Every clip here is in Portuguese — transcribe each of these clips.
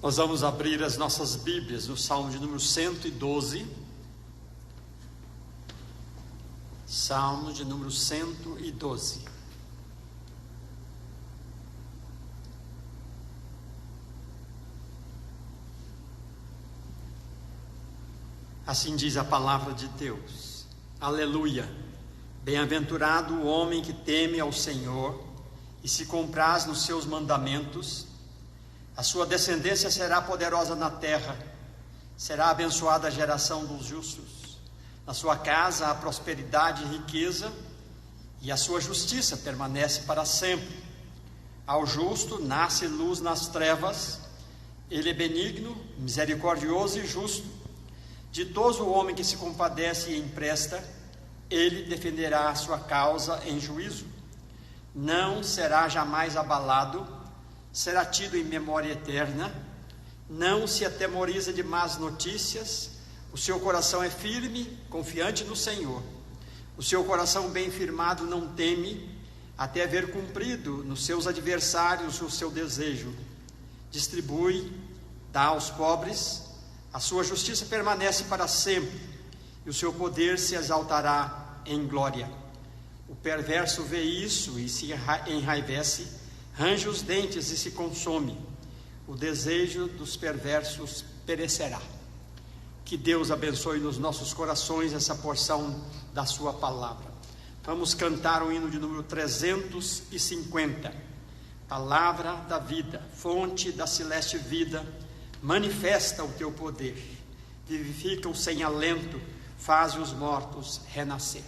Nós vamos abrir as nossas Bíblias no Salmo de número 112. Salmo de número 112. Assim diz a palavra de Deus. Aleluia! Bem-aventurado o homem que teme ao Senhor e se compraz nos seus mandamentos. A sua descendência será poderosa na terra, será abençoada a geração dos justos. Na sua casa há prosperidade e riqueza, e a sua justiça permanece para sempre. Ao justo nasce luz nas trevas, ele é benigno, misericordioso e justo. Ditoso o homem que se compadece e empresta, ele defenderá a sua causa em juízo. Não será jamais abalado, será tido em memória eterna, não se atemoriza de más notícias, o seu coração é firme, confiante no Senhor. O seu coração bem firmado não teme, até haver cumprido nos seus adversários o seu desejo. Distribui, dá aos pobres, a sua justiça permanece para sempre, e o seu poder se exaltará em glória. O perverso vê isso e se enraivece, range os dentes e se consome. O desejo dos perversos perecerá. Que Deus abençoe nos nossos corações essa porção da sua palavra. Vamos cantar o hino de número 350. Palavra da vida, fonte da celeste vida, manifesta o teu poder. Vivifica o sem alento, faz os mortos renascer.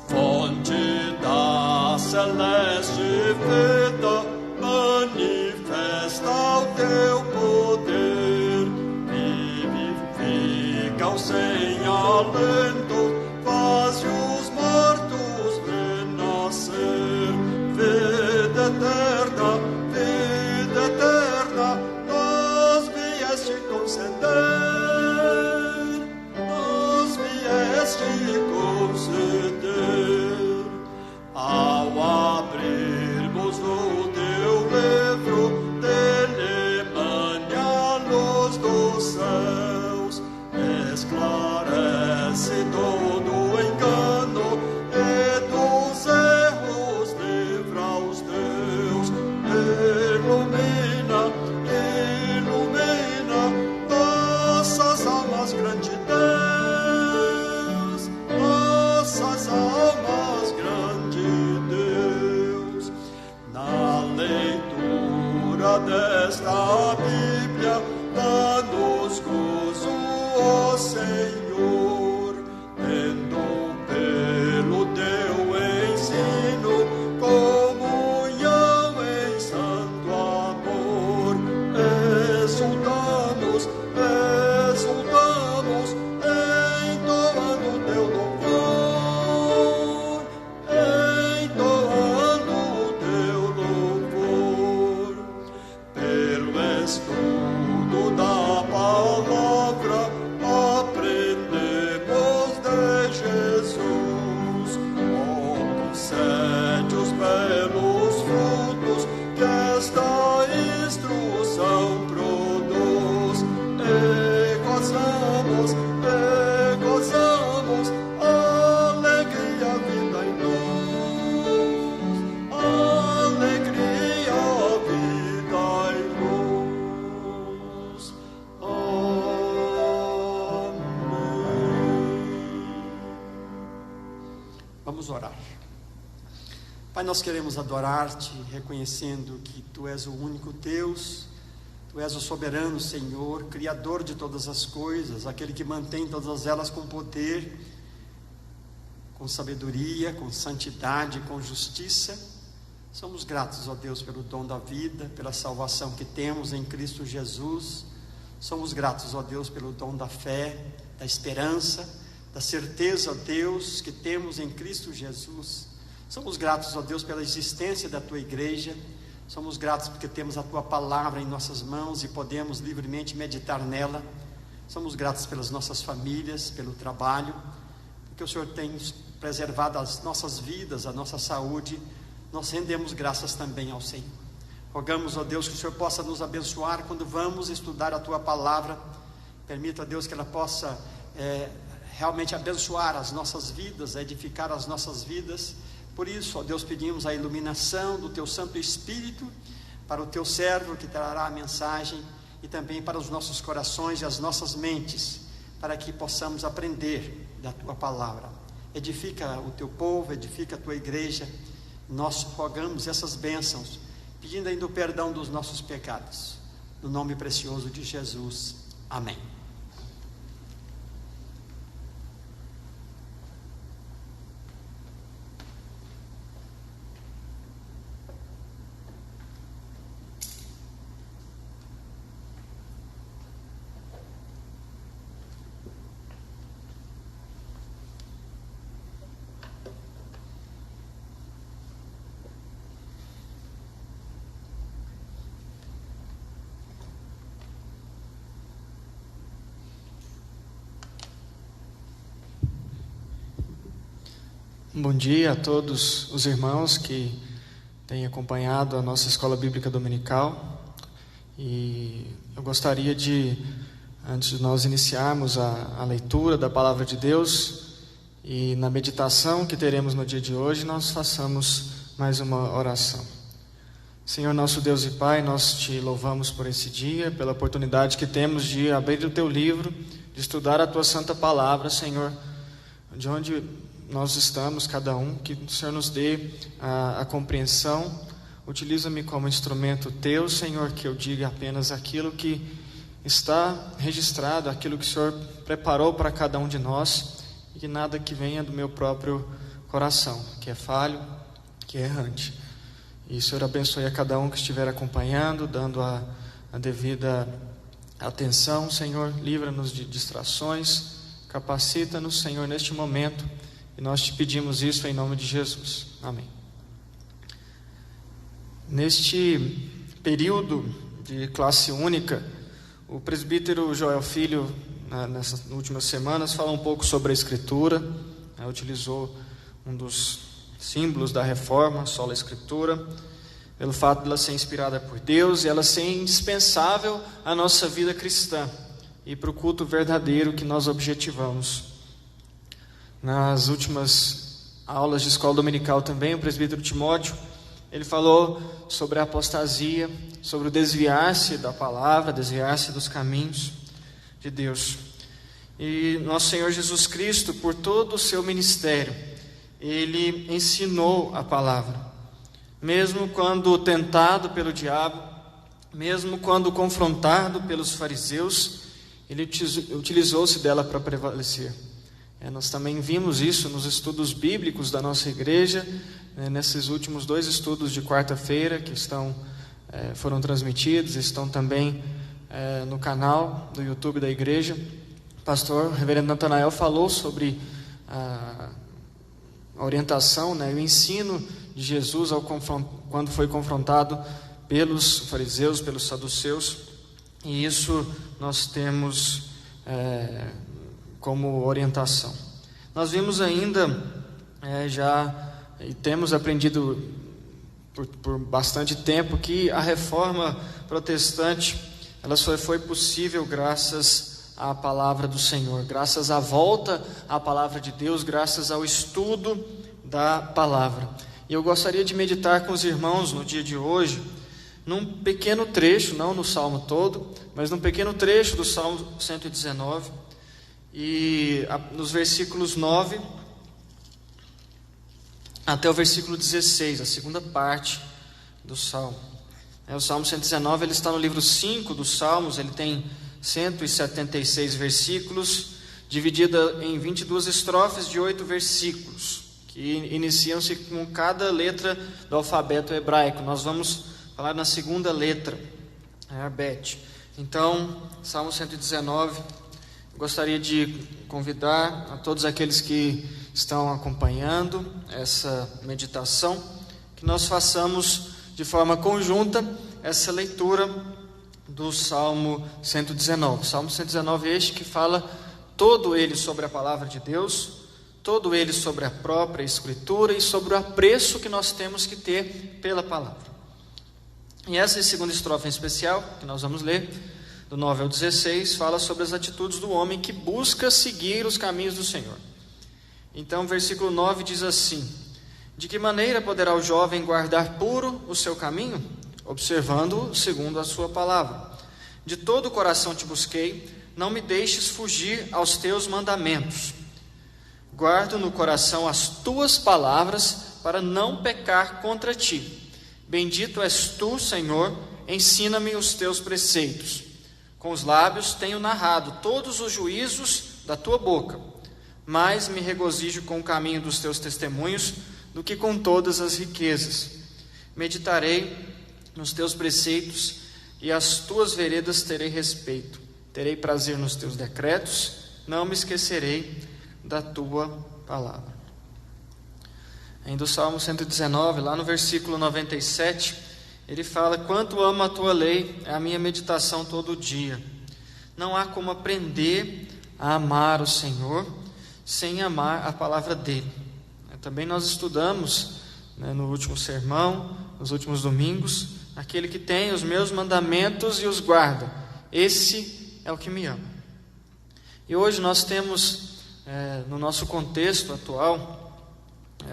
Fonte da celeste vida, manifesta o teu poder, vivifica o sem alento, faz os mortos renascer. Vida eterna, nos vieste conceder, nos vieste conceder. Ao abrirmos o teu livro, dele emana a luz dos céus, esclarece todo o engano e dos erros livra os teus. Ilumina nossas almas, grande Deus, nossas almas, grande Deus. Na leitura desta Bíblia, dá-nos gozo, ó Senhor, tendo pelo teu ensino comunhão em santo amor. Exultamos, entoando teu louvor, entoando teu louvor. Pelo estudo da palavra, aprendemos de Jesus. Concede os belos frutos que esta instrução produz. E gozamos, alegria, vida em nós, alegria, vida em nós. Amém. Vamos orar. Pai, nós queremos adorar-te, reconhecendo que Tu és o único Deus, Tu és o soberano Senhor, Criador de todas as coisas, aquele que mantém todas elas com poder, com sabedoria, com santidade, com justiça. Somos gratos, ó Deus, pelo dom da vida, pela salvação que temos em Cristo Jesus. Somos gratos, ó Deus, pelo dom da fé, da esperança, da certeza, ó Deus, que temos em Cristo Jesus. Somos gratos, ó Deus, pela existência da Tua igreja. Somos gratos porque temos a Tua palavra em nossas mãos e podemos livremente meditar nela. Somos gratos pelas nossas famílias, pelo trabalho, porque o Senhor tem preservado as nossas vidas, a nossa saúde. Nós rendemos graças também ao Senhor. Rogamos, ó Deus, que o Senhor possa nos abençoar quando vamos estudar a Tua palavra. Permita, Deus, que ela possa realmente abençoar as nossas vidas, edificar as nossas vidas. Por isso, ó Deus, pedimos a iluminação do Teu Santo Espírito para o Teu servo que trará a mensagem, e também para os nossos corações e as nossas mentes, para que possamos aprender da Tua palavra. Edifica o Teu povo, edifica a Tua igreja. Nós rogamos essas bênçãos, pedindo ainda o perdão dos nossos pecados, no nome precioso de Jesus. Amém. Bom dia a todos os irmãos que têm acompanhado a nossa Escola Bíblica Dominical. E eu gostaria de, antes de nós iniciarmos a leitura da Palavra de Deus e na meditação que teremos no dia de hoje, nós façamos mais uma oração. Senhor nosso Deus e Pai, nós Te louvamos por esse dia, pela oportunidade que temos de abrir o Teu livro, de estudar a Tua Santa Palavra, Senhor, de onde nós estamos, cada um, que o Senhor nos dê a compreensão. Utiliza-me como instrumento Teu, Senhor, que eu diga apenas aquilo que está registrado, aquilo que o Senhor preparou para cada um de nós, e que nada que venha do meu próprio coração, que é falho, que é errante. E o Senhor abençoe a cada um que estiver acompanhando, dando a devida atenção, Senhor. Livra-nos de distrações, capacita-nos, Senhor, neste momento. E nós Te pedimos isso em nome de Jesus. Amém. Neste período de classe única, o presbítero Joel Filho, nessas últimas semanas, falou um pouco sobre a Escritura. Utilizou um dos símbolos da reforma, sola Escritura, pelo fato de ela ser inspirada por Deus e ela ser indispensável à nossa vida cristã e para o culto verdadeiro que nós objetivamos. Nas últimas aulas de escola dominical também, o presbítero Timóteo, ele falou sobre a apostasia, sobre o desviar-se da palavra, desviar-se dos caminhos de Deus. E nosso Senhor Jesus Cristo, por todo o seu ministério, Ele ensinou a palavra. Mesmo quando tentado pelo diabo, mesmo quando confrontado pelos fariseus, Ele utilizou-se dela para prevalecer. Nós também vimos isso nos estudos bíblicos da nossa igreja, nesses últimos 2 estudos de quarta-feira que foram transmitidos, estão também no canal do YouTube da igreja. O pastor reverendo Natanael falou sobre a orientação, o ensino de Jesus quando foi confrontado pelos fariseus, pelos saduceus, e isso nós temos como orientação. Nós vimos ainda e temos aprendido por bastante tempo que a reforma protestante ela só foi possível graças à palavra do Senhor, graças à volta à palavra de Deus, graças ao estudo da palavra. E eu gostaria de meditar com os irmãos no dia de hoje num pequeno trecho, não no salmo todo, mas num pequeno trecho do Salmo 119, e nos versículos 9 até o versículo 16, a segunda parte do Salmo. O Salmo 119 ele está no livro 5 dos Salmos, ele tem 176 versículos, dividida em 22 estrofes de 8 versículos, que iniciam-se com cada letra do alfabeto hebraico. Nós vamos falar na segunda letra, Arbet. Então, Salmo 119, gostaria de convidar a todos aqueles que estão acompanhando essa meditação, que nós façamos de forma conjunta essa leitura do Salmo 119. Salmo 119 é este que fala todo ele sobre a palavra de Deus, todo ele sobre a própria Escritura e sobre o apreço que nós temos que ter pela palavra. E essa segunda estrofe em especial, que nós vamos ler, do 9 ao 16, fala sobre as atitudes do homem que busca seguir os caminhos do Senhor. Então, versículo 9 diz assim: de que maneira poderá o jovem guardar puro o seu caminho? Observando-o segundo a sua palavra. De todo o coração te busquei, não me deixes fugir aos teus mandamentos. Guardo no coração as tuas palavras, para não pecar contra ti. Bendito és tu, Senhor, ensina-me os teus preceitos. Com os lábios tenho narrado todos os juízos da tua boca, mais me regozijo com o caminho dos teus testemunhos do que com todas as riquezas. Meditarei nos teus preceitos e às tuas veredas terei respeito. Terei prazer nos teus decretos, não me esquecerei da tua palavra. Ainda o Salmo 119, lá no versículo 97, ele fala: quanto amo a tua lei, é a minha meditação todo dia. Não há como aprender a amar o Senhor sem amar a palavra dele. Também nós estudamos, no último sermão, nos últimos domingos, aquele que tem os meus mandamentos e os guarda, esse é o que me ama. E hoje nós temos, no nosso contexto atual,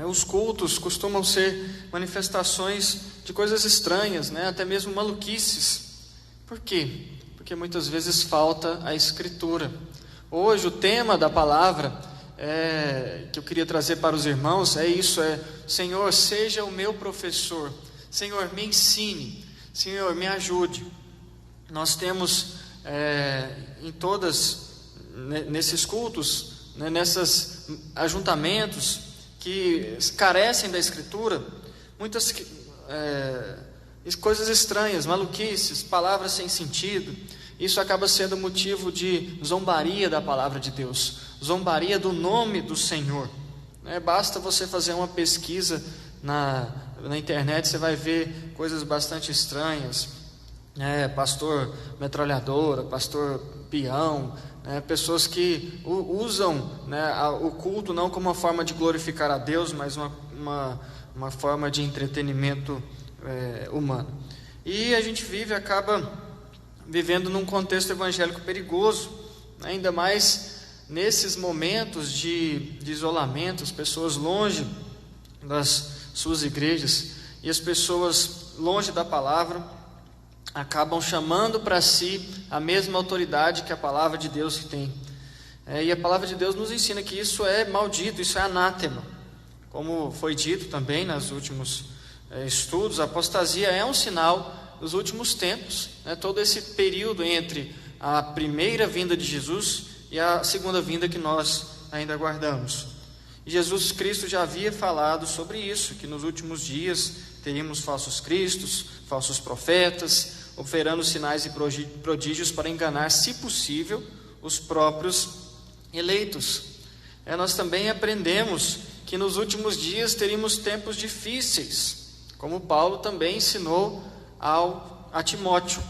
os cultos costumam ser manifestações de coisas estranhas, até mesmo maluquices. Por quê? Porque muitas vezes falta a Escritura. Hoje o tema da palavra que eu queria trazer para os irmãos é isso: Senhor, seja o meu professor, Senhor, me ensine, Senhor, me ajude. Nós temos nesses cultos, nesses ajuntamentos que carecem da Escritura, muitas coisas estranhas, maluquices, palavras sem sentido. Isso acaba sendo motivo de zombaria da palavra de Deus, zombaria do nome do Senhor. Basta você fazer uma pesquisa na internet, você vai ver coisas bastante estranhas, pastor metralhadora, pastor peão, pessoas que usam o culto não como uma forma de glorificar a Deus, mas uma forma de entretenimento humano. E a gente acaba vivendo num contexto evangélico perigoso, ainda mais nesses momentos de isolamento, as pessoas longe das suas igrejas e as pessoas longe da palavra acabam chamando para si a mesma autoridade que a palavra de Deus tem. E a palavra de Deus nos ensina que isso é maldito, isso é anátema. Como foi dito também nos últimos estudos, a apostasia é um sinal dos últimos tempos, todo esse período entre a primeira vinda de Jesus e a segunda vinda que nós ainda aguardamos. E Jesus Cristo já havia falado sobre isso, que nos últimos dias teríamos falsos cristos, falsos profetas, operando sinais e prodígios para enganar, se possível, os próprios eleitos. Nós também aprendemos que nos últimos dias teríamos tempos difíceis, como Paulo também ensinou a Timóteo.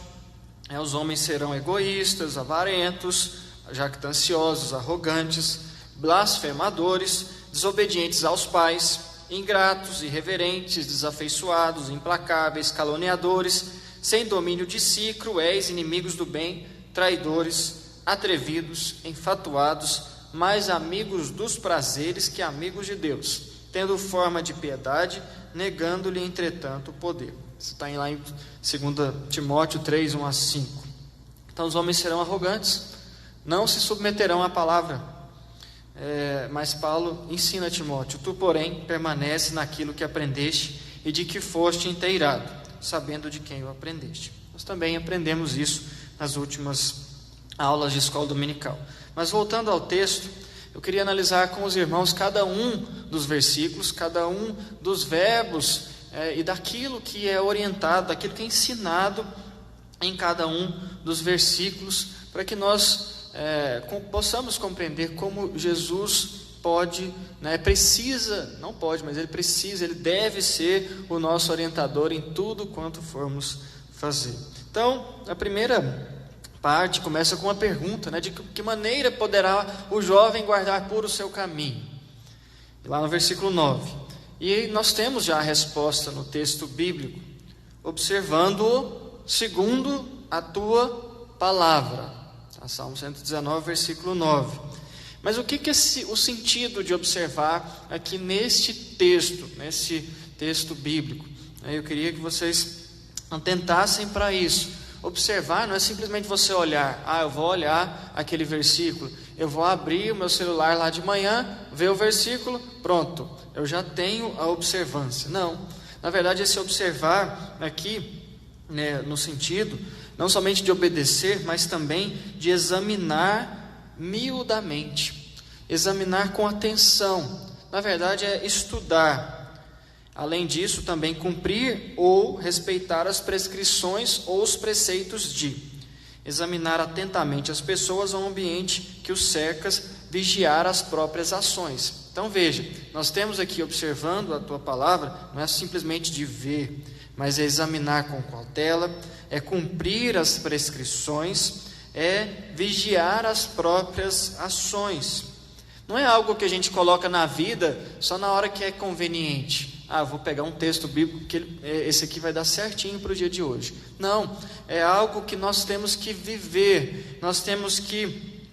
Os homens serão egoístas, avarentos, jactanciosos, arrogantes, blasfemadores, desobedientes aos pais, ingratos, irreverentes, desafeiçoados, implacáveis, caluniadores, sem domínio de si, cruéis, inimigos do bem, traidores, atrevidos, enfatuados, mais amigos dos prazeres que amigos de Deus, tendo forma de piedade, negando-lhe entretanto o poder. Isso está lá em 2 Timóteo 3, 1 a 5. Então os homens serão arrogantes, não se submeterão à palavra. Mas Paulo ensina a Timóteo: tu, porém, permanece naquilo que aprendeste e de que foste inteirado, sabendo de quem o aprendeste. Nós também aprendemos isso nas últimas aulas de escola dominical. Mas voltando ao texto, eu queria analisar com os irmãos cada um dos versículos, cada um dos verbos e daquilo que é orientado, daquilo que é ensinado em cada um dos versículos, para que nós possamos compreender como Jesus pode, ele deve ser o nosso orientador em tudo quanto formos fazer. Então, a primeira parte começa com uma pergunta, de que maneira poderá o jovem guardar puro o seu caminho? Lá no versículo 9. E nós temos já a resposta no texto bíblico, observando-o segundo a tua palavra. Salmo 119, versículo 9. Mas o que é o sentido de observar aqui nesse texto bíblico? Eu queria que vocês atentassem para isso. Observar não é simplesmente você olhar, eu vou olhar aquele versículo, eu vou abrir o meu celular lá de manhã, ver o versículo, pronto, eu já tenho a observância. Não, na verdade esse observar aqui, no sentido não somente de obedecer, mas também de examinar miudamente, examinar com atenção. Na verdade é estudar. Além disso, também cumprir ou respeitar as prescrições ou os preceitos de examinar atentamente as pessoas ou o ambiente que os cerca, vigiar as próprias ações. Então veja, nós temos aqui observando a tua palavra, não é simplesmente de ver, mas é examinar com cautela, é cumprir as prescrições, é vigiar as próprias ações. Não é algo que a gente coloca na vida só na hora que é conveniente. Vou pegar um texto bíblico que esse aqui vai dar certinho para o dia de hoje. Não, é algo que nós temos que viver, nós temos que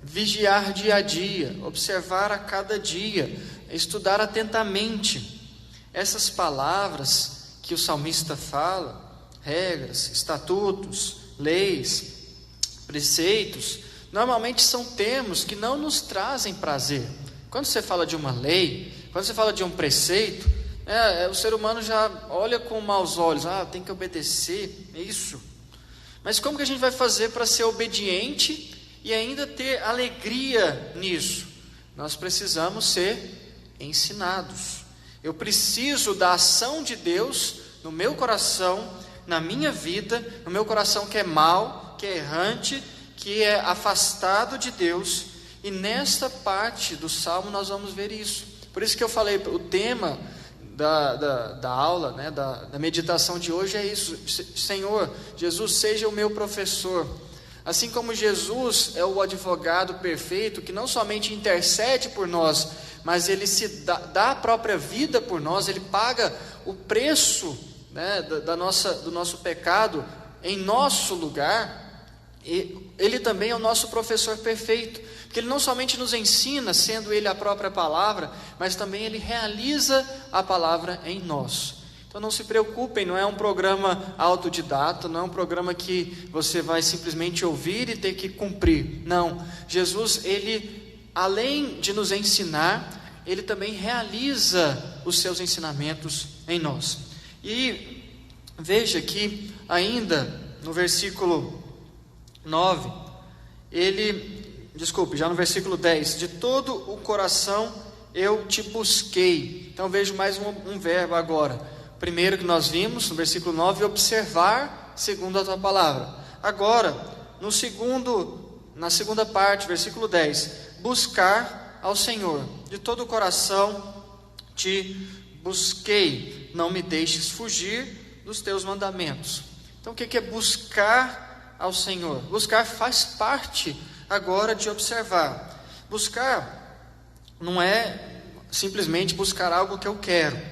vigiar dia a dia, observar a cada dia, estudar atentamente. Essas palavras que o salmista fala, regras, estatutos, leis, preceitos, normalmente são termos que não nos trazem prazer. Quando você fala de uma lei, quando você fala de um preceito, o ser humano já olha com maus olhos, tem que obedecer, isso. Mas como que a gente vai fazer para ser obediente e ainda ter alegria nisso? Nós precisamos ser ensinados. Eu preciso da ação de Deus no meu coração, na minha vida, no meu coração que é mau, que é errante, que é afastado de Deus. E nesta parte do Salmo nós vamos ver isso. Por isso que eu falei, o tema da aula, da meditação de hoje é isso. Senhor, Jesus seja o meu professor. Assim como Jesus é o advogado perfeito, que não somente intercede por nós, mas ele se dá a própria vida por nós, ele paga o preço do nosso pecado em nosso lugar. E ele também é o nosso professor perfeito, porque ele não somente nos ensina, sendo ele a própria palavra, mas também ele realiza a palavra em nós. Então não se preocupem, não é um programa autodidata, não é um programa que você vai simplesmente ouvir e ter que cumprir. Não, Jesus, ele, além de nos ensinar, ele também realiza os seus ensinamentos em nós. E veja que ainda no versículo 9, já no versículo 10, de todo o coração eu te busquei. Então vejo mais um verbo agora. Primeiro que nós vimos, no versículo 9, observar segundo a tua palavra. Agora, na segunda parte, versículo 10, buscar ao Senhor. De todo o coração te busquei, não me deixes fugir dos teus mandamentos. Então o que é buscar ao Senhor? Buscar faz parte agora de observar. Buscar não é simplesmente buscar algo que eu quero.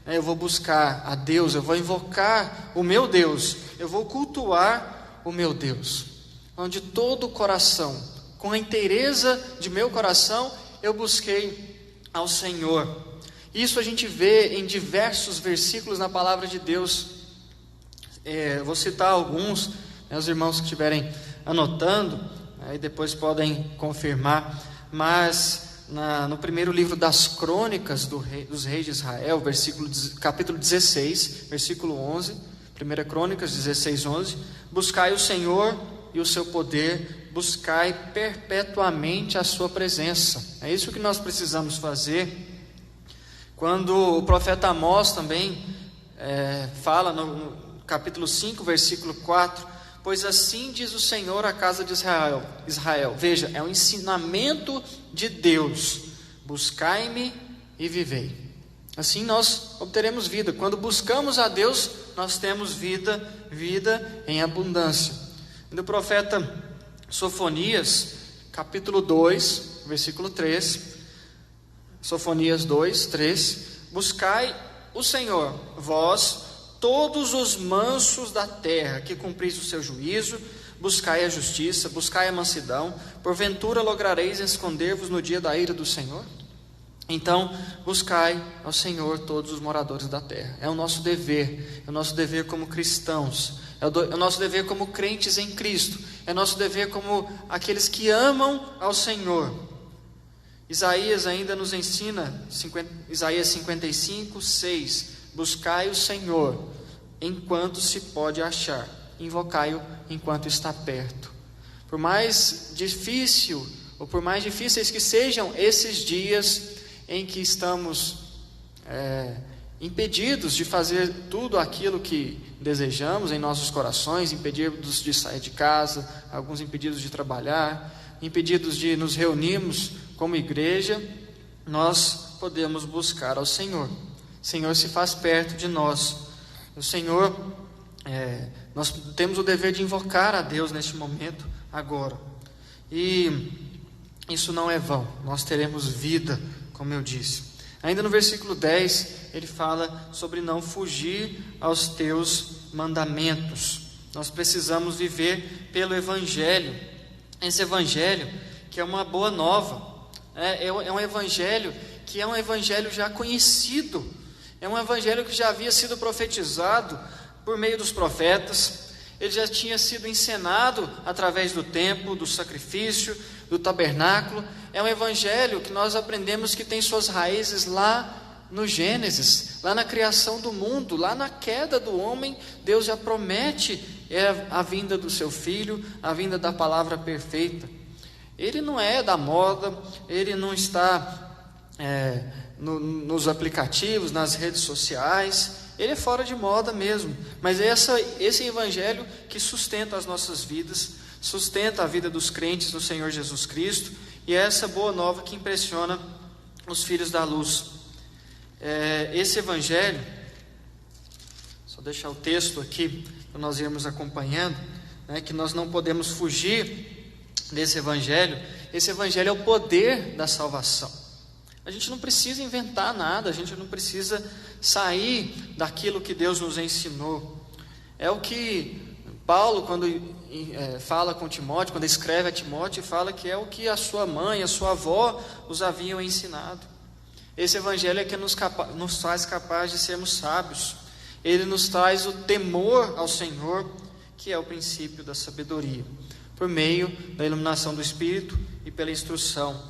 Eu vou buscar a Deus, eu vou invocar o meu Deus, eu vou cultuar o meu Deus. Então, de todo o coração, com a inteireza de meu coração, eu busquei ao Senhor. Isso a gente vê em diversos versículos na palavra de Deus. Vou citar alguns, os irmãos que estiverem anotando, aí depois podem confirmar, mas no primeiro livro das crônicas dos reis de Israel, capítulo 16, versículo 11, 1 Crônicas 16, 11, buscai o Senhor e o seu poder, buscai perpetuamente a sua presença. É isso que nós precisamos fazer. Quando o profeta Amós também fala no capítulo 5, versículo 4, pois assim diz o Senhor à casa de Israel. Veja, é um ensinamento de Deus. buscai-me e vivei. Assim nós obteremos vida. Quando buscamos a Deus, nós temos vida em abundância. Do profeta Sofonias, capítulo 2, versículo 3, Sofonias 2, 3, buscai o Senhor, vós, todos os mansos da terra, que cumpris o seu juízo, buscai a justiça, buscai a mansidão, porventura lograreis esconder-vos no dia da ira do Senhor? Então, buscai ao Senhor todos os moradores da terra. É o nosso dever como cristãos, é o nosso dever como crentes em Cristo, é o nosso dever como aqueles que amam ao Senhor. Isaías ainda nos ensina, Isaías 55, 6, buscai o Senhor enquanto se pode achar, invocai-o enquanto está perto. Por mais difícil, ou por mais difíceis que sejam esses dias em que estamos impedidos de fazer tudo aquilo que desejamos em nossos corações, impedidos de sair de casa, alguns impedidos de trabalhar, impedidos de nos reunirmos como igreja, nós podemos buscar ao Senhor. O Senhor se faz perto de nós. O Senhor, nós temos o dever de invocar a Deus neste momento, agora. E isso não é vão, nós teremos vida, como eu disse. Ainda no versículo 10, ele fala sobre não fugir aos teus mandamentos. Nós precisamos viver pelo Evangelho. Esse Evangelho que é uma boa nova, é um Evangelho que é um Evangelho já conhecido, é um Evangelho que já havia sido profetizado por meio dos profetas, ele já tinha sido encenado através do templo, do sacrifício, do tabernáculo. É um Evangelho que nós aprendemos que tem suas raízes lá no Gênesis, lá na criação do mundo, lá na queda do homem. Deus já promete a vinda do seu Filho, a vinda da palavra perfeita. Ele não é da moda, ele não está nos aplicativos, nas redes sociais, ele é fora de moda mesmo, mas é esse Evangelho que sustenta as nossas vidas, sustenta a vida dos crentes no Senhor Jesus Cristo, e é essa boa nova que impressiona os filhos da luz. Esse Evangelho, só deixar o texto aqui para nós irmos acompanhando, que nós não podemos fugir desse Evangelho. Esse Evangelho é o poder da salvação. A gente não precisa inventar nada, a gente não precisa sair daquilo que Deus nos ensinou. É o que Paulo, quando fala com Timóteo, quando escreve a Timóteo, fala que é o que a sua mãe, a sua avó os haviam ensinado. Esse Evangelho é que nos faz capazes de sermos sábios. Ele nos traz o temor ao Senhor, que é o princípio da sabedoria, por meio da iluminação do Espírito e pela instrução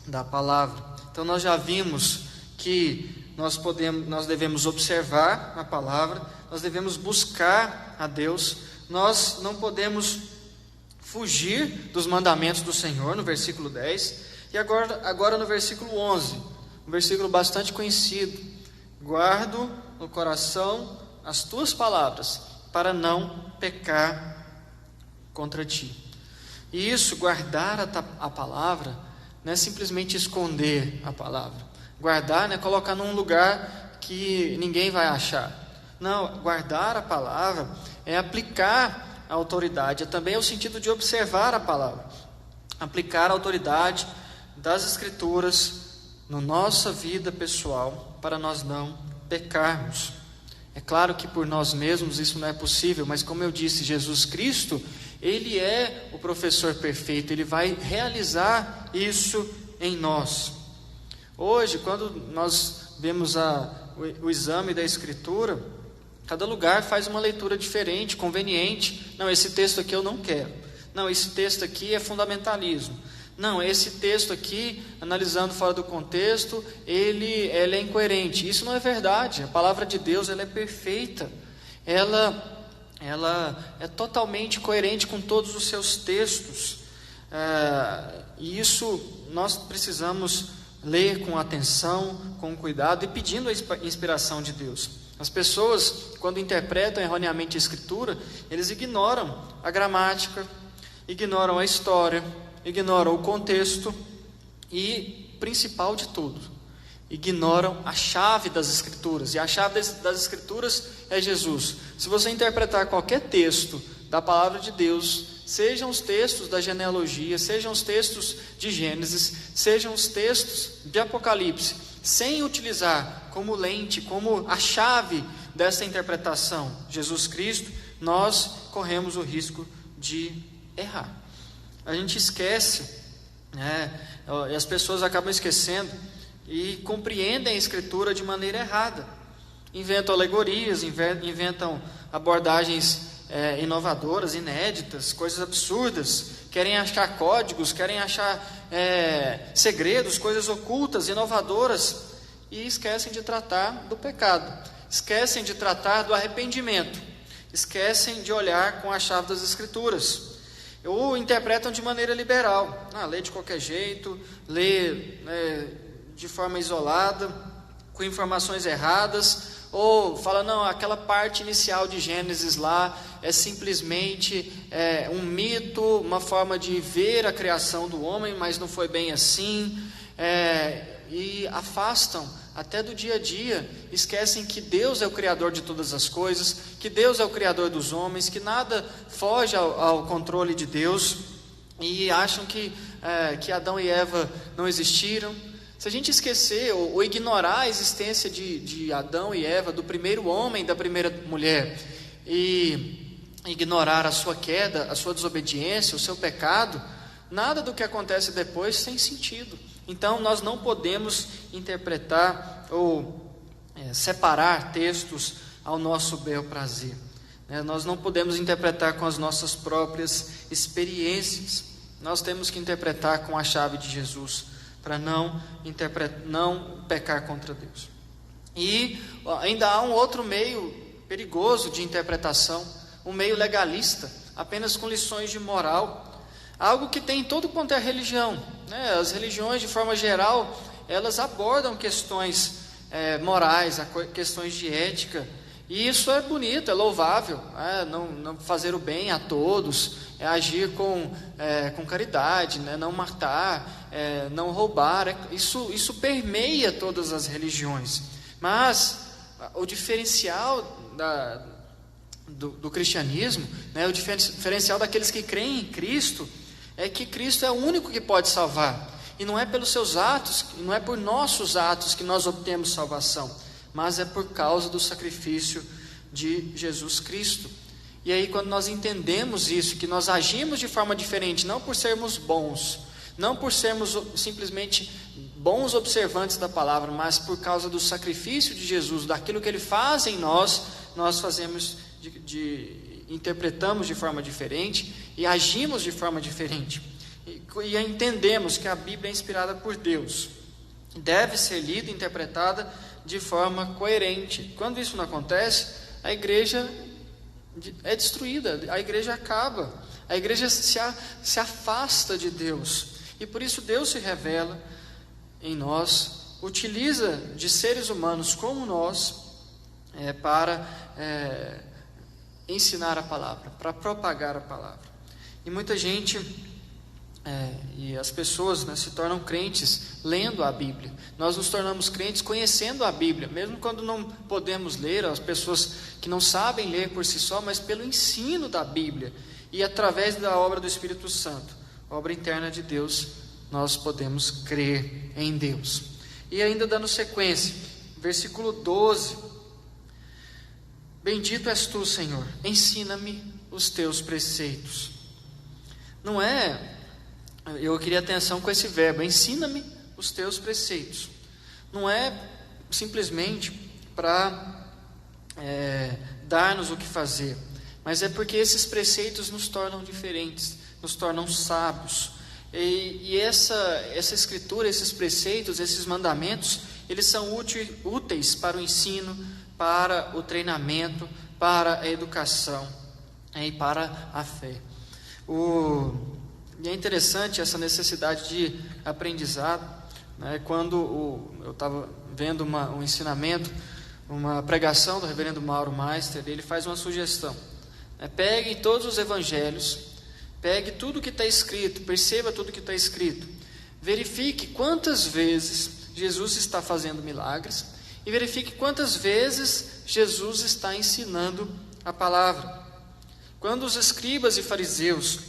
da palavra. Então nós já vimos que nós devemos observar a palavra, nós devemos buscar a Deus, nós não podemos fugir dos mandamentos do Senhor, no versículo 10, e agora no versículo 11, um versículo bastante conhecido: guardo no coração as tuas palavras, para não pecar contra ti. E isso, guardar a palavra, não é simplesmente esconder a palavra. Guardar não é colocar num lugar que ninguém vai achar. Não, guardar a palavra é aplicar a autoridade, também é o sentido de observar a palavra, aplicar a autoridade das Escrituras na nossa vida pessoal, para nós não pecarmos. É claro que por nós mesmos isso não é possível, mas como eu disse, Jesus Cristo, Ele é o professor perfeito, Ele vai realizar isso em nós. Hoje, quando nós vemos o exame da Escritura, cada lugar faz uma leitura diferente, conveniente. Não, esse texto aqui eu não quero. Não, esse texto aqui é fundamentalismo. Não, esse texto aqui, analisando fora do contexto, ele é incoerente. Isso não é verdade. A palavra de Deus, ela é perfeita. Ela é totalmente coerente com todos os seus textos. E isso nós precisamos ler com atenção, com cuidado e pedindo a inspiração de Deus. As pessoas, quando interpretam erroneamente a Escritura, eles ignoram a gramática, ignoram a história, ignoram o contexto e principal de tudo: ignoram a chave das Escrituras, e a chave das Escrituras é Jesus. Se você interpretar qualquer texto da palavra de Deus, sejam os textos da genealogia, sejam os textos de Gênesis, sejam os textos de Apocalipse, sem utilizar como lente, como a chave dessa interpretação Jesus Cristo, nós corremos o risco de errar. A gente esquece, e as pessoas acabam esquecendo e compreendem a Escritura de maneira errada. Inventam alegorias, inventam abordagens inovadoras, inéditas, coisas absurdas, querem achar códigos, querem achar segredos, coisas ocultas, inovadoras, e esquecem de tratar do pecado, esquecem de tratar do arrependimento, esquecem de olhar com a chave das Escrituras, ou interpretam de maneira liberal, lê de qualquer jeito, lê de forma isolada, com informações erradas, ou fala, não, aquela parte inicial de Gênesis lá é simplesmente um mito, uma forma de ver a criação do homem, mas não foi bem assim, e afastam até do dia a dia, esquecem que Deus é o Criador de todas as coisas, que Deus é o Criador dos homens, que nada foge ao controle de Deus, e acham que Adão e Eva não existiram. Se a gente esquecer ou ignorar a existência de Adão e Eva, do primeiro homem, da primeira mulher, e ignorar a sua queda, a sua desobediência, o seu pecado, nada do que acontece depois tem sentido. Então nós não podemos interpretar ou separar textos ao nosso bel prazer. Nós não podemos interpretar com as nossas próprias experiências. Nós temos que interpretar com a chave de Jesus, para não pecar contra Deus. E ainda há um outro meio perigoso de interpretação, um meio legalista, apenas com lições de moral, algo que tem em todo quanto é religião, As religiões, de forma geral, elas abordam questões morais, questões de ética, e isso é bonito, é louvável, não fazer o bem a todos, agir com caridade, não matar, não roubar, isso permeia todas as religiões. Mas o diferencial do cristianismo, o diferencial daqueles que creem em Cristo, é que Cristo é o único que pode salvar, e não é pelos seus atos, não é por nossos atos que nós obtemos salvação, mas é por causa do sacrifício de Jesus Cristo. E aí, quando nós entendemos isso, que nós agimos de forma diferente, não por sermos bons, não por sermos simplesmente bons observantes da palavra, mas por causa do sacrifício de Jesus, daquilo que Ele faz em nós, nós fazemos interpretamos de forma diferente e agimos de forma diferente. E entendemos que a Bíblia é inspirada por Deus, deve ser lida e interpretada de forma coerente. Quando isso não acontece, a igreja é destruída, a igreja acaba, a igreja se afasta de Deus, e por isso Deus se revela em nós, utiliza de seres humanos como nós para ensinar a palavra, para propagar a palavra. E muita gente e as pessoas se tornam crentes lendo a Bíblia. Nós nos tornamos crentes conhecendo a Bíblia, mesmo quando não podemos ler, as pessoas que não sabem ler por si só, mas pelo ensino da Bíblia e através da obra do Espírito Santo, obra interna de Deus, nós podemos crer em Deus. E ainda dando sequência, versículo 12: Bendito és tu, Senhor, ensina-me os teus preceitos. Eu queria atenção com esse verbo, ensina-me os teus preceitos. Não é simplesmente para dar-nos o que fazer, mas é porque esses preceitos nos tornam diferentes, nos tornam sábios. E essa escritura, esses preceitos, esses mandamentos, eles são úteis para o ensino, para o treinamento, para a educação e para a fé. E é interessante essa necessidade de aprendizado, quando eu estava vendo um ensinamento, uma pregação do reverendo Mauro Meister, ele faz uma sugestão: pegue todos os evangelhos, pegue tudo que está escrito, perceba tudo que está escrito, verifique quantas vezes Jesus está fazendo milagres e verifique quantas vezes Jesus está ensinando a palavra. Quando os escribas e fariseus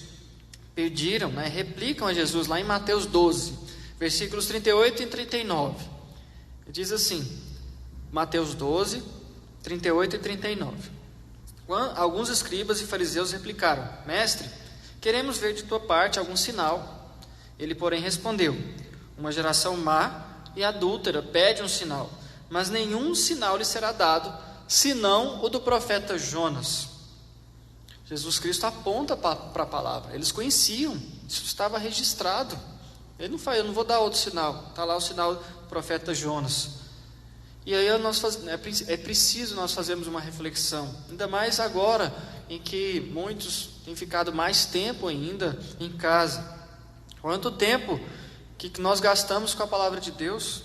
pediram, replicam a Jesus lá em Mateus 12, versículos 38 e 39, diz assim, Mateus 12, 38 e 39, alguns escribas e fariseus replicaram: Mestre, queremos ver de tua parte algum sinal. Ele, porém, respondeu: uma geração má e adúltera pede um sinal, mas nenhum sinal lhe será dado, senão o do profeta Jonas. Jesus Cristo aponta para a palavra. Eles conheciam, isso estava registrado. Ele não fala: eu não vou dar outro sinal. Está lá o sinal do profeta Jonas. E aí é preciso nós fazermos uma reflexão, ainda mais agora em que muitos têm ficado mais tempo ainda em casa. Quanto tempo que nós gastamos com a palavra de Deus?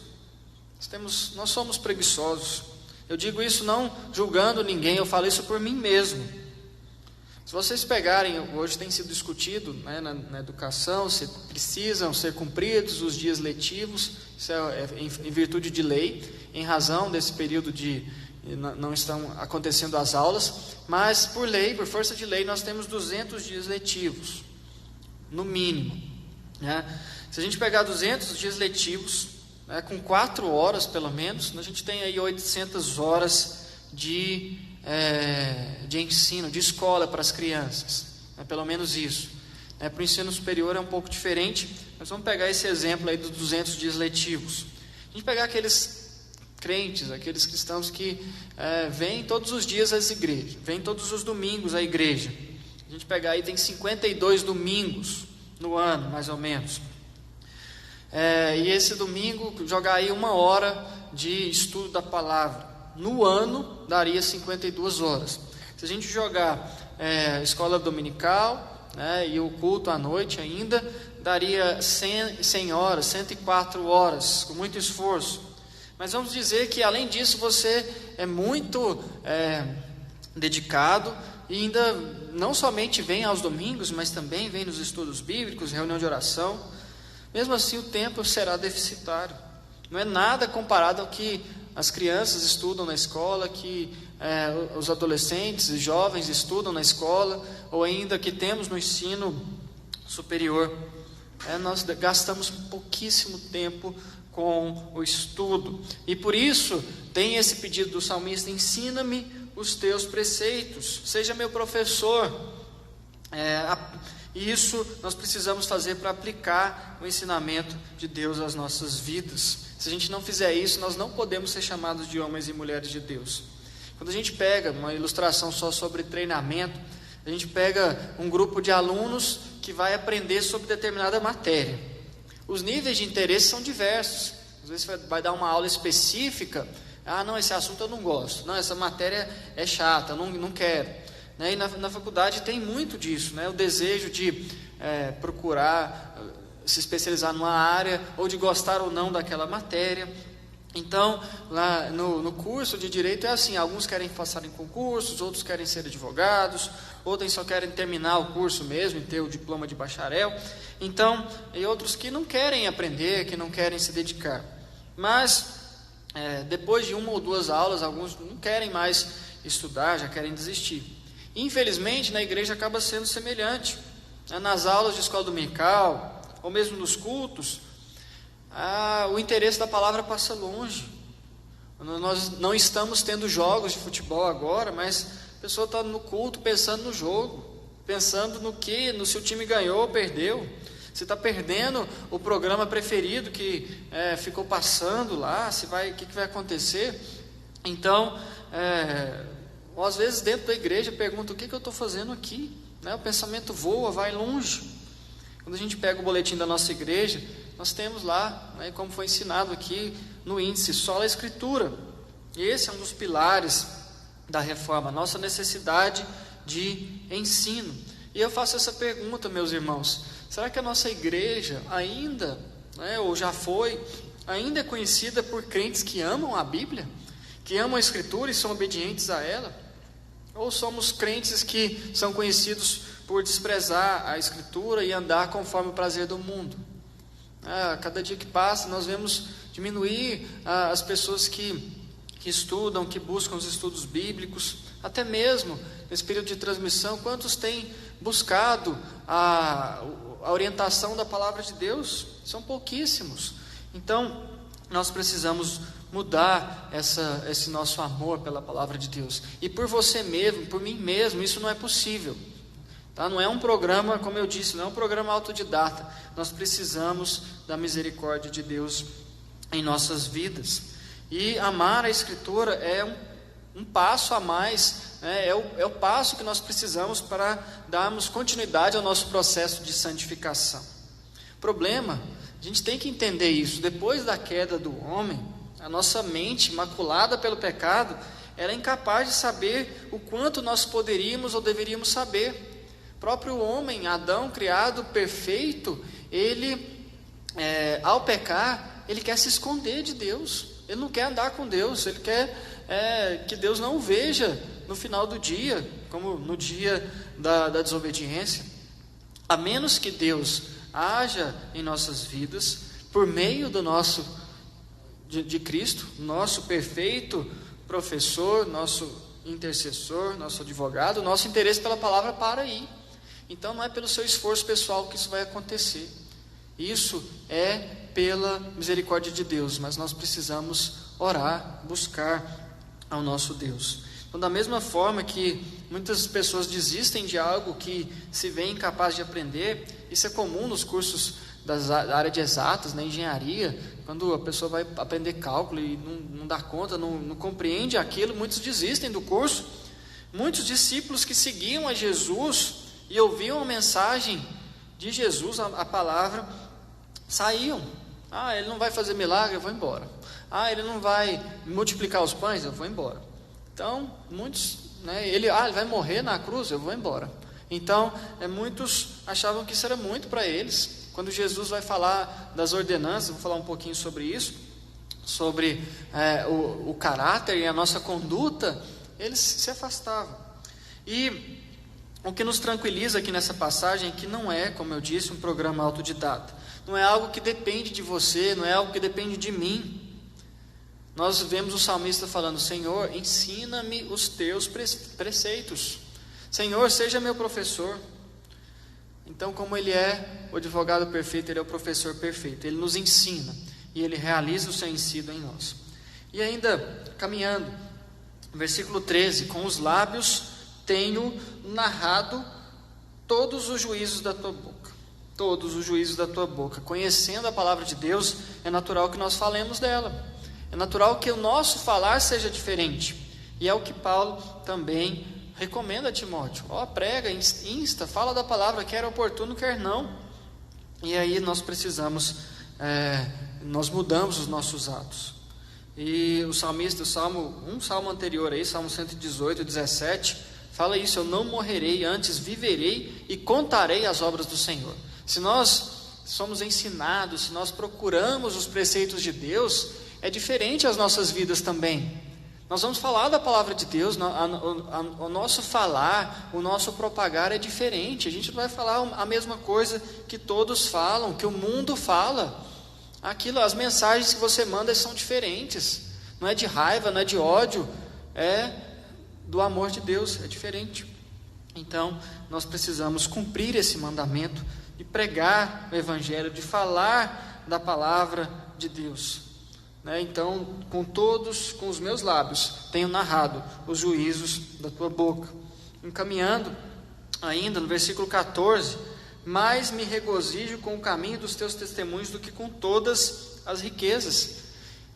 Nós somos preguiçosos. Eu digo isso não julgando ninguém, eu falo isso por mim mesmo. Se vocês pegarem, hoje tem sido discutido na educação, se precisam ser cumpridos os dias letivos, isso é em virtude de lei, em razão desse período não estão acontecendo as aulas, mas por lei, por força de lei, nós temos 200 dias letivos, no mínimo. Se a gente pegar 200 dias letivos, com 4 horas pelo menos, a gente tem aí 800 horas de ensino, de escola para as crianças, pelo menos isso. Para o ensino superior é um pouco diferente, mas vamos pegar esse exemplo aí dos 200 dias letivos. A gente pegar aqueles crentes, aqueles cristãos que vêm todos os dias às igrejas, vêm todos os domingos à igreja. A gente pegar aí, tem 52 domingos no ano, mais ou menos. E esse domingo, jogar aí 1 hora de estudo da palavra. No ano, daria 52 horas. Se a gente jogar escola dominical, e o culto à noite ainda, daria 100 horas, 104 horas, com muito esforço. Mas vamos dizer que, além disso, você é muito dedicado e ainda não somente vem aos domingos, mas também vem nos estudos bíblicos, reunião de oração. Mesmo assim, o tempo será deficitário. Não é nada comparado ao que as crianças estudam na escola, que os adolescentes e jovens estudam na escola, ou ainda que temos no ensino superior. Nós gastamos pouquíssimo tempo com o estudo, e por isso tem esse pedido do salmista: ensina-me os teus preceitos, seja meu professor. Isso nós precisamos fazer para aplicar o ensinamento de Deus às nossas vidas. Se a gente não fizer isso, nós não podemos ser chamados de homens e mulheres de Deus. Quando a gente pega uma ilustração só sobre treinamento, a gente pega um grupo de alunos que vai aprender sobre determinada matéria. Os níveis de interesse são diversos. Às vezes você vai dar uma aula específica: não, esse assunto eu não gosto, não, essa matéria é chata, não quero. E na faculdade tem muito disso, o desejo de procurar se especializar numa área, ou de gostar ou não daquela matéria. Então, lá no curso de Direito é assim: alguns querem passar em concursos, outros querem ser advogados, outros só querem terminar o curso mesmo e ter o diploma de bacharel. Então, e outros que não querem aprender, que não querem se dedicar. Mas, depois de 1 ou 2 aulas, alguns não querem mais estudar, já querem desistir. Infelizmente, na igreja acaba sendo semelhante. Nas aulas de escola dominical, ou mesmo nos cultos, o interesse da palavra passa longe. Nós não estamos tendo jogos de futebol agora, mas a pessoa está no culto pensando no jogo, pensando no se o time ganhou ou perdeu, se está perdendo o programa preferido que ficou passando lá, o que vai acontecer. Então, às vezes dentro da igreja pergunta: o que eu estou fazendo aqui? O pensamento voa, vai longe. Quando a gente pega o boletim da nossa igreja, nós temos lá, como foi ensinado aqui no índice, só a Escritura. E esse é um dos pilares da reforma, a nossa necessidade de ensino. E eu faço essa pergunta, meus irmãos: será que a nossa igreja ainda, ou já foi, ainda é conhecida por crentes que amam a Bíblia, que amam a Escritura e são obedientes a ela? Ou somos crentes que são conhecidos por desprezar a Escritura e andar conforme o prazer do mundo? Cada dia que passa nós vemos diminuir as pessoas que estudam, que buscam os estudos bíblicos. Até mesmo nesse período de transmissão, quantos têm buscado a orientação da palavra de Deus? São pouquíssimos. Então nós precisamos mudar esse nosso amor pela palavra de Deus. E por você mesmo, por mim mesmo, isso não é possível, tá? Não é um programa, como eu disse, não é um programa autodidata. Nós precisamos da misericórdia de Deus em nossas vidas. E amar a Escritura é um passo a mais, né? É o passo que nós precisamos para darmos continuidade ao nosso processo de santificação. Problema, a gente tem que entender isso. Depois da queda do homem, a nossa mente, maculada pelo pecado, era incapaz de saber o quanto nós poderíamos ou deveríamos saber. O próprio homem, Adão, criado perfeito, ele, ao pecar, ele quer se esconder de Deus. Ele não quer andar com Deus. Ele quer que Deus não o veja no final do dia, como no dia da desobediência. A menos que Deus haja em nossas vidas, por meio do de Cristo, nosso perfeito professor, nosso intercessor, nosso advogado, nosso interesse pela palavra para aí. Então não é pelo seu esforço pessoal que isso vai acontecer. Isso é pela misericórdia de Deus, mas nós precisamos orar, buscar ao nosso Deus. Então, da mesma forma que muitas pessoas desistem de algo que se vê incapaz de aprender, isso é comum nos cursos da área de exatas, na engenharia, quando a pessoa vai aprender cálculo e não dá conta, não compreende aquilo, muitos desistem do curso. Muitos discípulos que seguiam a Jesus e ouviam a mensagem de Jesus, a palavra, saíam. Ele não vai fazer milagre, eu vou embora. Ele não vai multiplicar os pães, eu vou embora. Então, muitos, ele vai morrer na cruz, eu vou embora. Então, muitos achavam que isso era muito para eles. Quando Jesus vai falar das ordenanças, vou falar um pouquinho sobre isso, sobre o caráter e a nossa conduta, eles se afastavam. E o que nos tranquiliza aqui nessa passagem é que não é, como eu disse, um programa autodidata. Não é algo que depende de você, não é algo que depende de mim. Nós vemos o salmista falando: Senhor, ensina-me os teus preceitos. Senhor, seja meu professor. Então, como Ele é o advogado perfeito, Ele é o professor perfeito. Ele nos ensina e Ele realiza o seu ensino em nós. E ainda, caminhando, versículo 13: com os lábios tenho narrado todos os juízos da tua boca. Todos os juízos da tua boca. Conhecendo a palavra de Deus, é natural que nós falemos dela. É natural que o nosso falar seja diferente. E é o que Paulo também recomenda a Timóteo: prega, insta, fala da palavra, quer oportuno, quer não. E aí nós precisamos, nós mudamos os nossos atos. E o salmista, um salmo anterior aí, Salmo 118, 17, fala isso: eu não morrerei, antes viverei e contarei as obras do Senhor. Se nós somos ensinados, se nós procuramos os preceitos de Deus, é diferente as nossas vidas também. Nós vamos falar da palavra de Deus, o nosso falar, o nosso propagar é diferente. A gente não vai falar a mesma coisa que todos falam, que o mundo fala. As mensagens que você manda são diferentes. Não é de raiva, não é de ódio, é do amor de Deus, é diferente. Então, nós precisamos cumprir esse mandamento de pregar o Evangelho, de falar da palavra de Deus. Então, com os meus lábios, tenho narrado os juízos da tua boca. Encaminhando, ainda no versículo 14: mais me regozijo com o caminho dos teus testemunhos do que com todas as riquezas.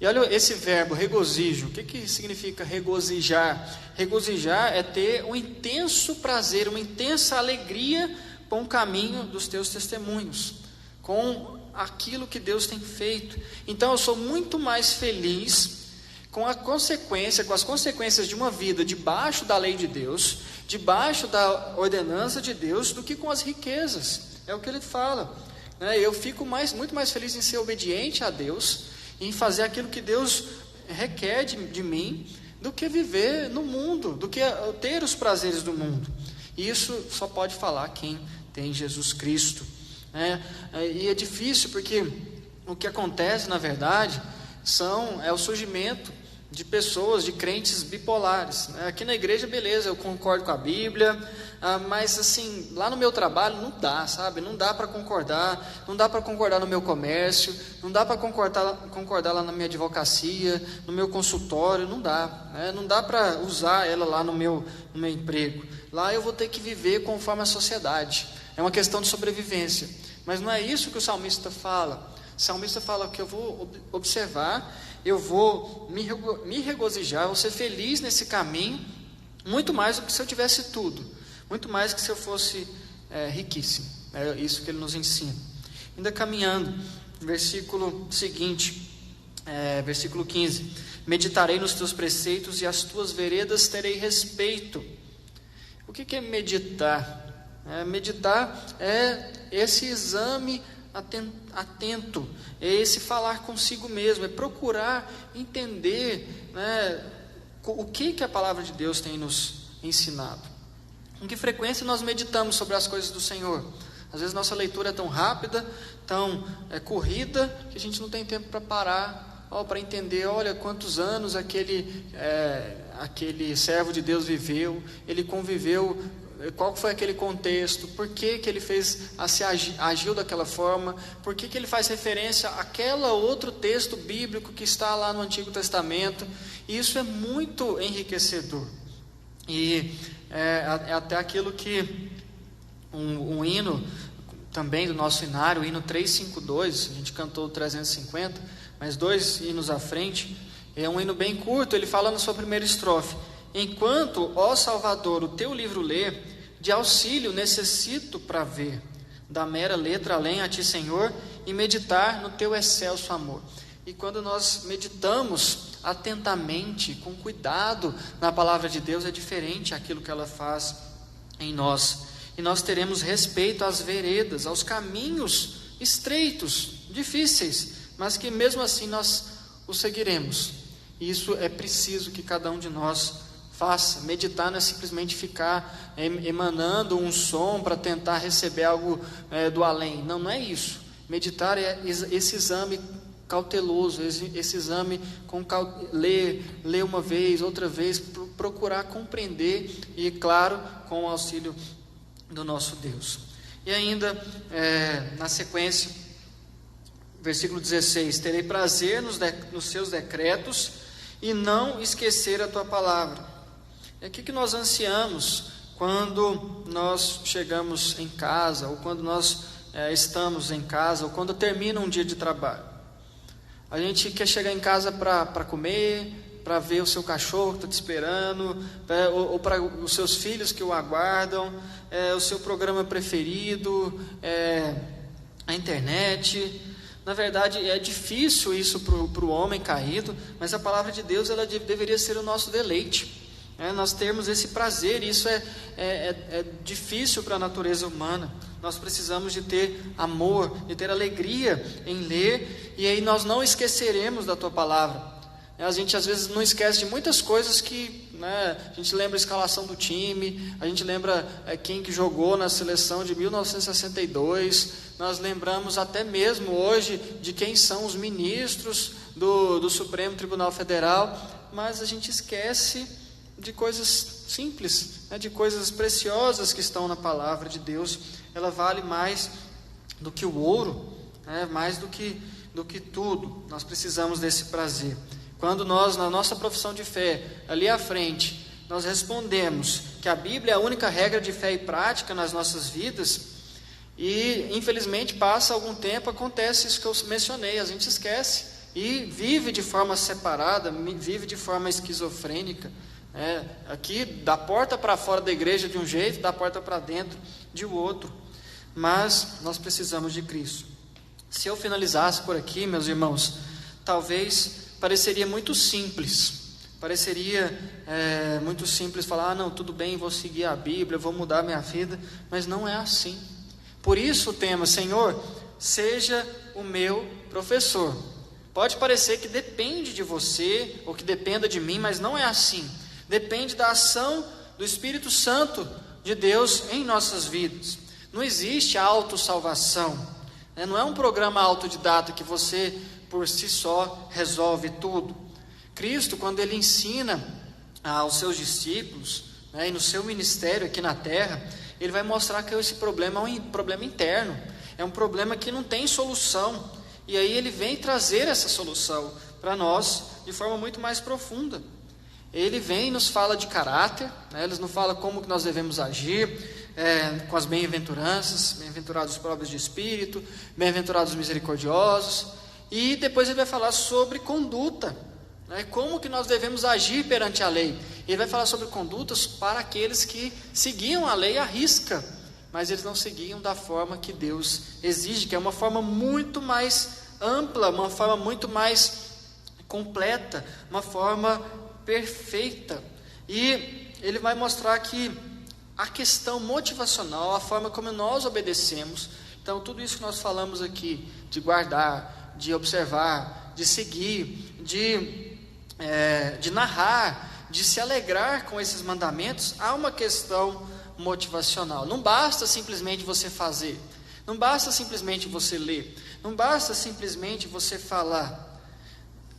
E olha esse verbo, regozijo, o que significa regozijar? Regozijar é ter um intenso prazer, uma intensa alegria com o caminho dos teus testemunhos, com aquilo que Deus tem feito. Então eu sou muito mais feliz com as consequências de uma vida debaixo da lei de Deus, debaixo da ordenança de Deus, do que com as riquezas. É o que ele fala, eu fico muito mais feliz em ser obediente a Deus, em fazer aquilo que Deus requer de mim, do que viver no mundo, do que ter os prazeres do mundo. E isso só pode falar quem tem Jesus Cristo. E é difícil porque o que acontece, na verdade, é o surgimento de pessoas, de crentes bipolares. Aqui na igreja, beleza, eu concordo com a Bíblia, mas assim, lá no meu trabalho não dá, sabe? Não dá para concordar, não dá para concordar no meu comércio, não dá para concordar lá na minha advocacia, no meu consultório, não dá, né? Não dá para usar ela lá no meu emprego. Lá eu vou ter que viver conforme a sociedade, é uma questão de sobrevivência. Mas não é isso que o salmista fala. O salmista fala que eu vou observar, eu vou me regozijar, eu vou ser feliz nesse caminho, muito mais do que se eu tivesse tudo, muito mais do que se eu fosse riquíssimo. É isso que ele nos ensina. Ainda caminhando, versículo seguinte, versículo 15: meditarei nos teus preceitos e às tuas veredas terei respeito. O que é meditar? Meditar é esse exame atento, é esse falar consigo mesmo, é procurar entender, né, o que a palavra de Deus tem nos ensinado. Com que frequência nós meditamos sobre as coisas do Senhor? Às vezes nossa leitura é tão rápida, tão corrida, que a gente não tem tempo para parar, para entender, olha quantos anos aquele servo de Deus viveu, ele conviveu, qual foi aquele contexto, por que ele agiu daquela forma, por que ele faz referência àquele outro texto bíblico que está lá no Antigo Testamento. E isso é muito enriquecedor. E é até aquilo que um hino também do nosso hinário, o hino 352, a gente cantou o 350, mas 2 hinos à frente, é um hino bem curto. Ele fala na sua primeira estrofe: enquanto, ó Salvador, o teu livro lê, de auxílio necessito para ver, da mera letra além a ti, Senhor, e meditar no teu excelso amor. E quando nós meditamos atentamente, com cuidado na palavra de Deus, é diferente aquilo que ela faz em nós. E nós teremos respeito às veredas, aos caminhos estreitos, difíceis, mas que mesmo assim nós os seguiremos. E isso é preciso que cada um de nós faça. Meditar não é simplesmente ficar emanando um som para tentar receber algo do além. Não é isso. Meditar é esse exame cauteloso, esse exame com ler uma vez, outra vez, procurar compreender e, claro, com o auxílio do nosso Deus. E ainda, na sequência, versículo 16: terei prazer nos seus decretos e não esquecer a tua palavra. É aqui que nós ansiamos quando nós chegamos em casa, ou quando nós estamos em casa, ou quando termina um dia de trabalho. A gente quer chegar em casa para comer, para ver o seu cachorro que está te esperando, ou para os seus filhos que o aguardam, o seu programa preferido, a internet. Na verdade, é difícil isso para o homem caído, mas a palavra de Deus ela deveria ser o nosso deleite. Nós termos esse prazer, isso é difícil para a natureza humana. Nós precisamos de ter amor, de ter alegria em ler, e aí nós não esqueceremos da tua palavra. A gente às vezes não esquece de muitas coisas que, a gente lembra a escalação do time, a gente lembra quem que jogou na seleção de 1962, nós lembramos até mesmo hoje de quem são os ministros do Supremo Tribunal Federal, mas a gente esquece de coisas simples, de coisas preciosas que estão na palavra de Deus. Ela vale mais do que o ouro, mais do que tudo. Nós precisamos desse prazer. Quando nós, na nossa profissão de fé, ali à frente, nós respondemos que a Bíblia é a única regra de fé e prática nas nossas vidas, e infelizmente passa algum tempo, acontece isso que eu mencionei, a gente esquece e vive de forma separada, vive de forma esquizofrênica, aqui da porta para fora da igreja de um jeito, da porta para dentro de outro. Mas nós precisamos de Cristo. Se eu finalizasse por aqui, meus irmãos, talvez pareceria muito simples falar, não, tudo bem, vou seguir a Bíblia, vou mudar minha vida, mas não é assim. Por isso o tema, Senhor, seja o meu professor. Pode parecer que depende de você, ou que dependa de mim, mas não é assim. Depende da ação do Espírito Santo de Deus em nossas vidas. Não existe autossalvação. Não é um programa autodidata que você, por si só, resolve tudo. Cristo, quando Ele ensina aos seus discípulos, e no seu ministério aqui na terra, Ele vai mostrar que esse problema é um problema interno, é um problema que não tem solução, e aí Ele vem trazer essa solução para nós de forma muito mais profunda. Ele vem e nos fala de caráter, Ele nos fala como que nós devemos agir, com as bem-aventuranças, bem-aventurados os pobres de espírito, bem-aventurados os misericordiosos, e depois Ele vai falar sobre conduta, como que nós devemos agir perante a lei. Ele vai falar sobre condutas para aqueles que seguiam a lei à risca, mas eles não seguiam da forma que Deus exige, que é uma forma muito mais ampla, uma forma muito mais completa, uma forma perfeita. E Ele vai mostrar que a questão motivacional, a forma como nós obedecemos, então tudo isso que nós falamos aqui, de guardar, de observar, de seguir, de narrar, de se alegrar com esses mandamentos, há uma questão motivacional. Não basta simplesmente você fazer, não basta simplesmente você ler, não basta simplesmente você falar.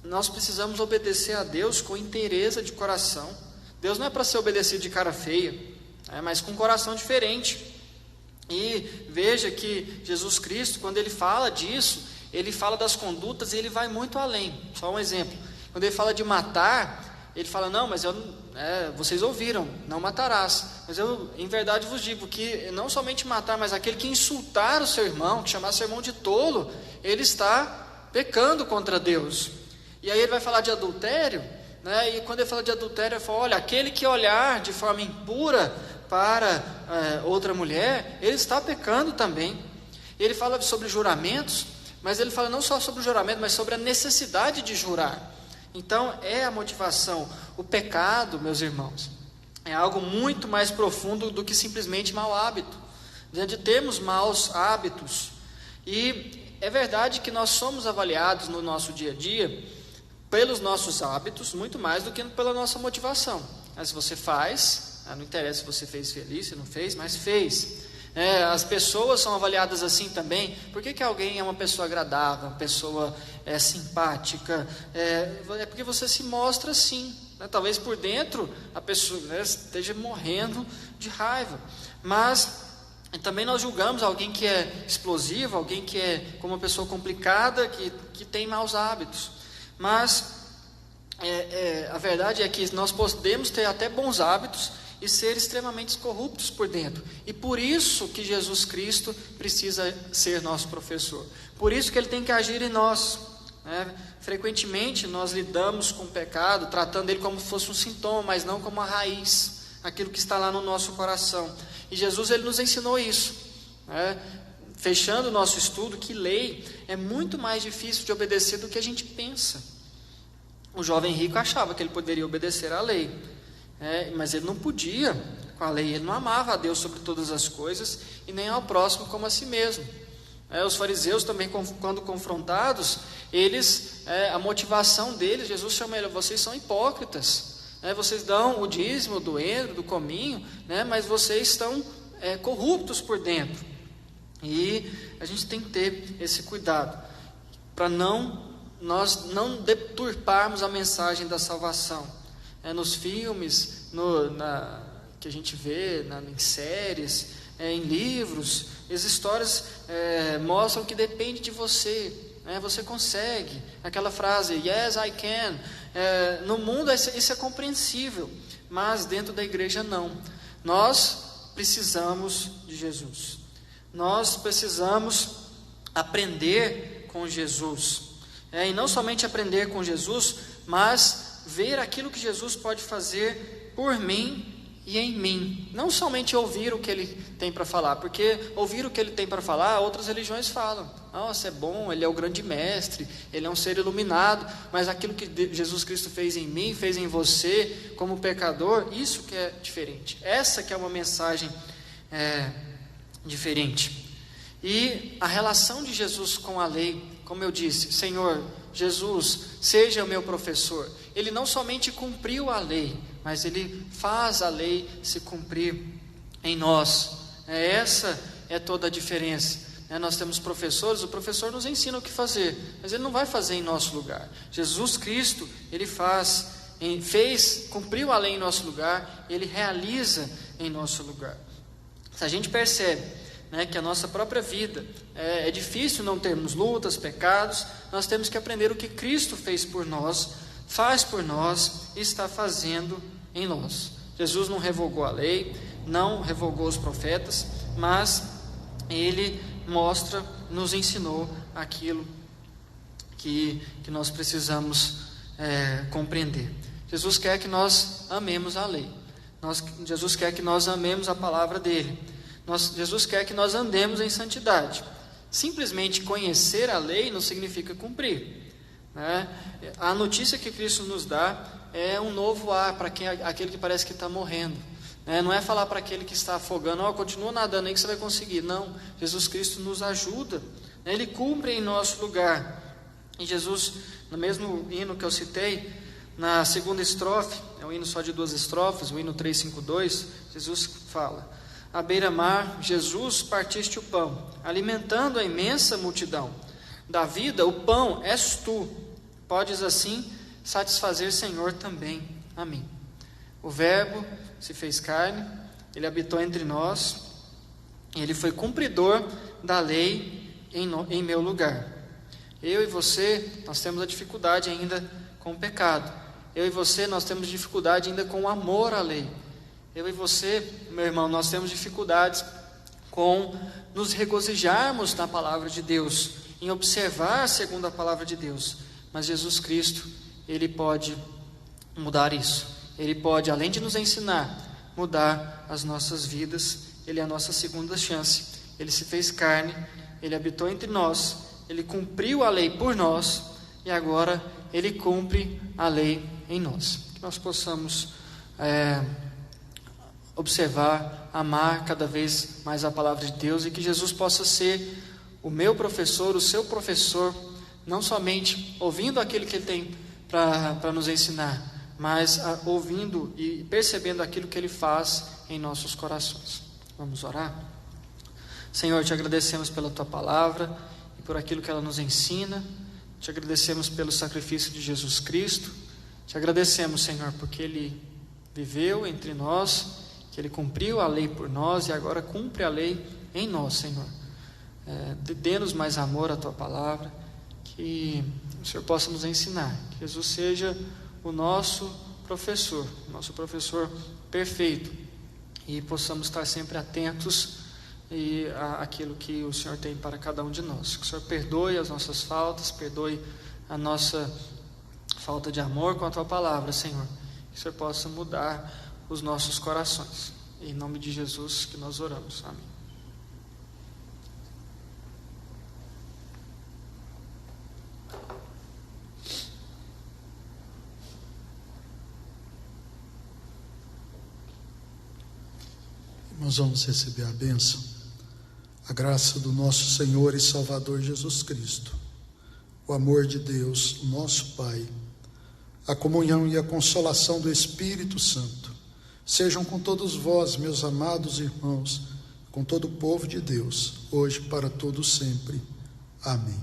Nós precisamos obedecer a Deus com inteireza de coração. Deus não é para ser obedecido de cara feia, mas com um coração diferente. E veja que Jesus Cristo, quando Ele fala disso, Ele fala das condutas e Ele vai muito além. Só um exemplo, quando Ele fala de matar, Ele fala, não, mas vocês ouviram, não matarás, mas eu em verdade vos digo que não somente matar, mas aquele que insultar o seu irmão, que chamar seu irmão de tolo, ele está pecando contra Deus. E aí Ele vai falar de adultério, e quando Ele fala de adultério, Ele fala, olha, aquele que olhar de forma impura para outra mulher, ele está pecando também. Ele fala sobre juramentos, mas Ele fala não só sobre o juramento, mas sobre a necessidade de jurar. Então é a motivação. O pecado, meus irmãos, é algo muito mais profundo do que simplesmente mau hábito. Diante de termos maus hábitos, e é verdade que nós somos avaliados no nosso dia a dia pelos nossos hábitos, muito mais do que pela nossa motivação. Mas se você faz, não interessa se você fez feliz, se não fez, mas fez. As pessoas são avaliadas assim também. Por que alguém é uma pessoa agradável, uma pessoa simpática? É porque você se mostra assim, talvez por dentro a pessoa esteja morrendo de raiva, mas também nós julgamos alguém que é explosivo, alguém que é como uma pessoa complicada, que tem maus hábitos. Mas a verdade é que nós podemos ter até bons hábitos e ser extremamente corruptos por dentro. E por isso que Jesus Cristo precisa ser nosso professor. Por isso que Ele tem que agir em nós. Frequentemente nós lidamos com o pecado, tratando ele como se fosse um sintoma, mas não como a raiz, aquilo que está lá no nosso coração. E Jesus, Ele nos ensinou isso. Fechando o nosso estudo, que lei é muito mais difícil de obedecer do que a gente pensa. O jovem rico achava que ele poderia obedecer à lei, mas ele não podia com a lei. Ele não amava a Deus sobre todas as coisas e nem ao próximo como a si mesmo. Os fariseus também, quando confrontados, a motivação deles, Jesus chama eles, vocês são hipócritas, vocês dão o dízimo do endro, do cominho, mas vocês estão corruptos por dentro. E a gente tem que ter esse cuidado para nós não deturparmos a mensagem da salvação. Nos filmes, que a gente vê, em séries, em livros, as histórias mostram que depende de você. Você consegue. Aquela frase, yes I can. No mundo isso é compreensível, mas dentro da igreja não. Nós precisamos de Jesus. Nós precisamos aprender com Jesus. E não somente aprender com Jesus, mas ver aquilo que Jesus pode fazer por mim e em mim. Não somente ouvir o que Ele tem para falar, porque ouvir o que Ele tem para falar, outras religiões falam. Nossa, é bom, Ele é o grande mestre, Ele é um ser iluminado, mas aquilo que Jesus Cristo fez em mim, fez em você, como pecador, isso que é diferente. Essa que é uma mensagem diferente. E a relação de Jesus com a lei, como eu disse, Senhor, Jesus, seja o meu professor. Ele não somente cumpriu a lei, mas Ele faz a lei se cumprir em nós. Essa é toda a diferença. Nós temos professores, o professor nos ensina o que fazer, mas ele não vai fazer em nosso lugar. Jesus Cristo, ele cumpriu a lei em nosso lugar, ele realiza em nosso lugar. Se a gente percebe, que a nossa própria vida é difícil não termos lutas, pecados, nós temos que aprender o que Cristo fez por nós, faz por nós e está fazendo em nós. Jesus não revogou a lei, não revogou os profetas, mas ele nos ensinou aquilo que nós precisamos compreender. Jesus quer que nós amemos a lei. Jesus quer que nós amemos a palavra dele. Jesus quer que nós andemos em santidade. Simplesmente conhecer a lei não significa cumprir. A notícia que Cristo nos dá é um novo ar para aquele que parece que está morrendo. Não é falar para aquele que está afogando: continua nadando aí que você vai conseguir. Não, Jesus Cristo nos ajuda, ele cumpre em nosso lugar. E Jesus, no mesmo hino que eu citei, na segunda estrofe, é um hino só de 2 estrofes, o hino 352, Jesus fala: à beira-mar, Jesus, partiste o pão, alimentando a imensa multidão. Da vida, o pão és tu, podes assim satisfazer, Senhor, também a mim. O Verbo se fez carne, ele habitou entre nós, ele foi cumpridor da lei em meu lugar. Eu e você, nós temos a dificuldade ainda com o pecado. Eu e você, nós temos dificuldade ainda com o amor à lei. Eu e você, meu irmão, nós temos dificuldades com nos regozijarmos na palavra de Deus, em observar segundo a palavra de Deus. Mas Jesus Cristo, ele pode mudar isso. Ele pode, além de nos ensinar, mudar as nossas vidas. Ele é a nossa segunda chance. Ele se fez carne, ele habitou entre nós, ele cumpriu a lei por nós e agora ele cumpre a lei em nós. Que nós possamos observar, amar cada vez mais a palavra de Deus e que Jesus possa ser o meu professor, o seu professor, não somente ouvindo aquilo que ele tem para nos ensinar, mas ouvindo e percebendo aquilo que ele faz em nossos corações. Vamos orar? Senhor, te agradecemos pela tua palavra e por aquilo que ela nos ensina. Te agradecemos pelo sacrifício de Jesus Cristo. Te agradecemos, Senhor, porque ele viveu entre nós, que ele cumpriu a lei por nós e agora cumpre a lei em nós, Senhor. Dê-nos mais amor à tua palavra, que o Senhor possa nos ensinar, que Jesus seja o nosso professor perfeito, e possamos estar sempre atentos àquilo que o Senhor tem para cada um de nós. Que o Senhor perdoe as nossas faltas, perdoe a nossa falta de amor com a tua palavra, Senhor. Que o Senhor possa mudar os nossos corações. Em nome de Jesus que nós oramos. Amém. Nós vamos receber a bênção, a graça do nosso Senhor e Salvador Jesus Cristo, o amor de Deus, nosso Pai, a comunhão e a consolação do Espírito Santo, sejam com todos vós, meus amados irmãos, com todo o povo de Deus, hoje para todo sempre. Amém.